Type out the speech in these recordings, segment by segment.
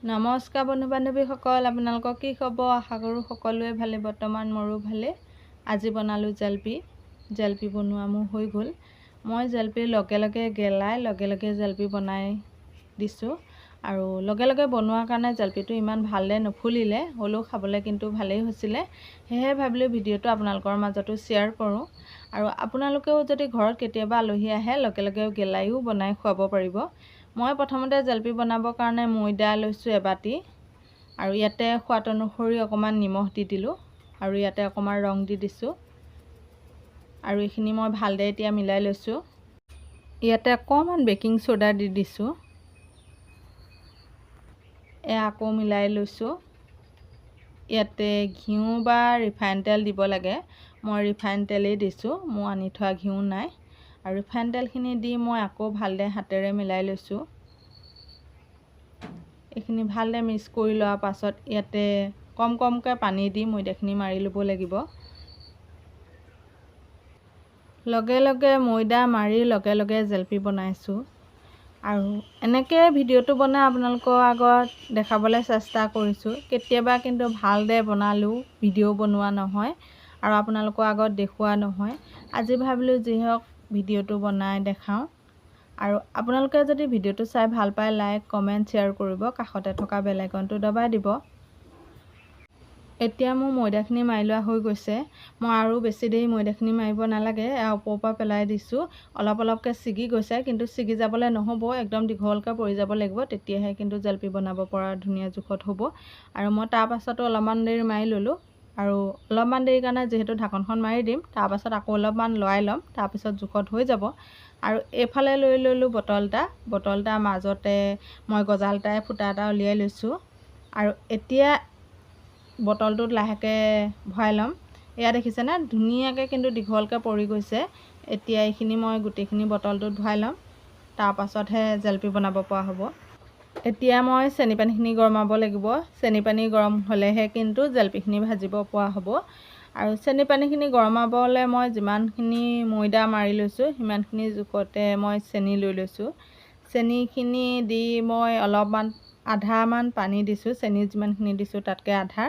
নমস্কাৰ বন্ধু বান্ধৱীসকল, আপোনালোকৰ কি খবৰ? আশা কৰোঁ সকলোৱে ভালে। বৰ্তমান মোৰো ভালে। আজি বনালোঁ জেলেপি। জেলেপি বনোৱা মোৰ হৈ গ'ল। মই জেলেপি লগে লগে গেলাই জেলেপি বনাই দিছোঁ। আৰু লগে লগে বনোৱাৰ কাৰণে জেলেপিটো ইমান ভালদৰে নুফুলিলে, হ'লেও খাবলৈ কিন্তু ভালেই হৈছিলে। সেয়েহে ভাবিলোঁ ভিডিঅ'টো আপোনালোকৰ মাজতো শ্বেয়াৰ কৰোঁ। আৰু আপোনালোকেও যদি ঘৰত কেতিয়াবা আলহী আহে লগে লগে গেলাইও বনাই খুৱাব পাৰিব। মই প্ৰথমতে জেলেপি বনাবৰ কাৰণে ময়দা লৈছোঁ এবাটি, আৰু ইয়াতে সোৱাদ অনুসৰি অকণমান নিমখ দি দিলোঁ, আৰু ইয়াতে অকণমান ৰং দি দিছোঁ। আৰু এইখিনি মই ভালদৰে এতিয়া মিলাই লৈছোঁ। ইয়াতে অকণমান বেকিং চ'ডা দি দিছোঁ। আকৌ মিলাই লৈছোঁ। ইয়াতে ঘিউ বা ৰিফাইন তেল দিব লাগে। মই ৰিফাইন তেলেই দিছোঁ, মোৰ আনি থোৱা ঘিউ নাই। আৰু ৰিফাইন তেলখিনি দি মই আকৌ ভালদৰে হাতেৰে মিলাই লৈছোঁ। এইখিনি ভালদৰে মিক্স কৰি লোৱাৰ পাছত ইয়াতে কমকৈ পানী দি ময়দাখিনি মাৰি ল'ব লাগিব। লগে লগে ময়দা মাৰি লগে লগে জেলেপি বনাইছোঁ। আৰু এনেকৈ ভিডিঅ'টো বনাই আপোনালোকৰ আগত দেখাবলৈ চেষ্টা কৰিছোঁ। কেতিয়াবা কিন্তু ভালদৰে বনালেও ভিডিঅ' বনোৱা নহয় আৰু আপোনালোকৰ আগত দেখুওৱা নহয়। আজি ভাবিলোঁ যি হওক ভিডিঅ'টো বনাই দেখাওঁ। আৰু আপোনালোকে যদি ভিডিঅ'টো চাই ভাল পায় লাইক কমেণ্ট শ্বেয়াৰ কৰিব, কাষতে থকা বেল আইকনটো দবাই দিব। এতিয়া মোৰ ময়দাখিনি মাৰি লোৱা হৈ গৈছে। মই আৰু বেছি দেৰি ময়দাখিনি মাৰিব নালাগে। ওপৰৰ পৰা পেলাই দিছোঁ। অলপকৈ ছিগি গৈছে, কিন্তু ছিগি যাবলৈ নহ'ব, একদম দীঘলকৈ পৰি যাব লাগিব, তেতিয়াহে কিন্তু জেলেপি বনাব পৰা ধুনীয়া জোখত হ'ব। আৰু মই তাৰপাছতো অলপমান দেৰি মাৰি ল'লোঁ। আৰু অলপমান দেৰিৰ কাৰণে যিহেতু ঢাকনখন মাৰি দিম, তাৰপাছত আকৌ অলপমান লৰাই ল'ম, তাৰপিছত জোখত হৈ যাব। আৰু এইফালে লৈ ল'লোঁ বটল এটা মাজতে মই গজাল এটাই ফুটা এটা উলিয়াই লৈছোঁ। আৰু এতিয়া বটলটোত লাহেকৈ ভৰাই ল'ম। এয়া দেখিছেনে, ধুনীয়াকৈ কিন্তু দীঘলকৈ পৰি গৈছে। এতিয়া এইখিনি মই গোটেইখিনি বটলটোত ভৰাই ল'ম, তাৰপাছতহে জেলেপি বনাব পৰা হ'ব। এতিয়া মই চেনি পানীখিনি গৰমাব লাগিব। চেনি পানী গৰম হ'লেহে কিন্তু জেলেপিখিনি ভাজিব পৰা হ'ব। আৰু চেনি পানীখিনি গৰমাবলৈ মই যিমানখিনি ময়দা মাৰি লৈছোঁ সিমানখিনি জোখতে মই চেনি লৈ লৈছোঁ। চেনিখিনি দি মই অলপমান আধামান পানী দিছোঁ। চেনি যিমানখিনি দিছোঁ তাতকৈ আধা।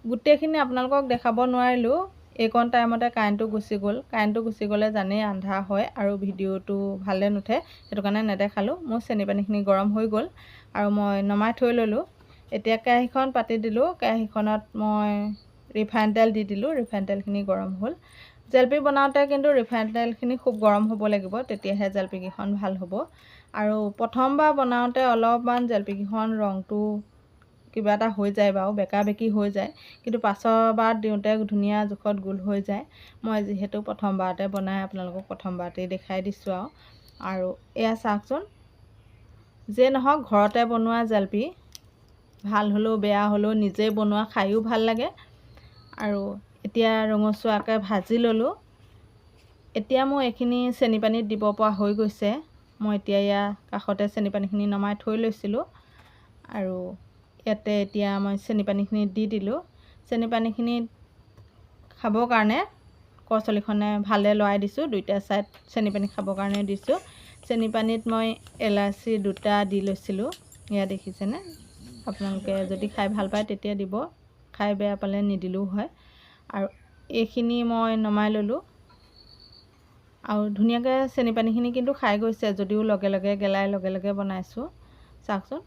গোটেইখিনি আপোনালোকক দেখাব নোৱাৰিলোঁ, এইকণ টাইমতে কাৰেণ্টটো গুচি গ'ল। কাৰেণ্টটো গুচি গ'লে জানেই আন্ধাৰ হয় আৰু ভিডিঅ'টো ভালদৰে নুঠে, সেইটো কাৰণে নেদেখালোঁ। মোৰ চেনি পানীখিনি গৰম হৈ গ'ল আৰু মই নমাই থৈ ল'লোঁ। এতিয়া কেৰাহীখন পাতি দিলোঁ। কেৰাহীখনত মই ৰিফাইন তেল দি দিলোঁ। ৰিফাইন তেলখিনি গৰম হ'ল। জেলেপি বনাওঁতে কিন্তু ৰিফাইন তেলখিনি খুব গৰম হ'ব লাগিব, তেতিয়াহে জেলেপিকেইখন ভাল হ'ব। আৰু প্ৰথমবাৰ বনাওঁতে অলপমান জেলেপিকেইখন ৰংটো কিবা এটা হৈ যায় বাৰু, বেকা বেকি হৈ যায়, কিন্তু পাছৰবাৰত দিওঁতে ধুনীয়া জোখত গোল হৈ যায়। মই যিহেতু প্ৰথমবাৰতে বনাই আপোনালোকক প্ৰথমবাৰতেই দেখাই দিছোঁ। আৰু এয়া চাওকচোন, যিয়ে নহওক ঘৰতে বনোৱা জেলেপি, ভাল হ'লেও বেয়া হ'লেও নিজে বনোৱা খায়ো ভাল লাগে। আৰু এতিয়া ৰঙচুৱাকৈ ভাজি ল'লোঁ। এতিয়া মোৰ এইখিনি চেনি পানীত দিব পৰা হৈ গৈছে। মই এতিয়া ইয়াৰ কাষতে চেনি পানীখিনি নমাই থৈ লৈছিলোঁ। আৰু ইয়াতে এতিয়া মই চেনি পানীখিনি দি দিলোঁ। চেনি পানীখিনি খাবৰ কাৰণে কৰচলিখনে ভালদৰে লৰাই দিছোঁ। দুইটা ছাইড চেনি পানী খাবৰ কাৰণে দিছোঁ। চেনি পানীত মই এলাচি 2টা দি লৈছিলোঁ। এয়া দেখিছেনে, আপোনালোকে যদি খাই ভাল পায় তেতিয়া দিব, খাই বেয়া পালে নিদিলেও হয়। আৰু এইখিনি মই নমাই ল'লোঁ। আৰু ধুনীয়াকৈ চেনি পানীখিনি কিন্তু খাই গৈছে, যদিও লগে লগে গেলাই লগে লগে বনাইছোঁ। চাওকচোন,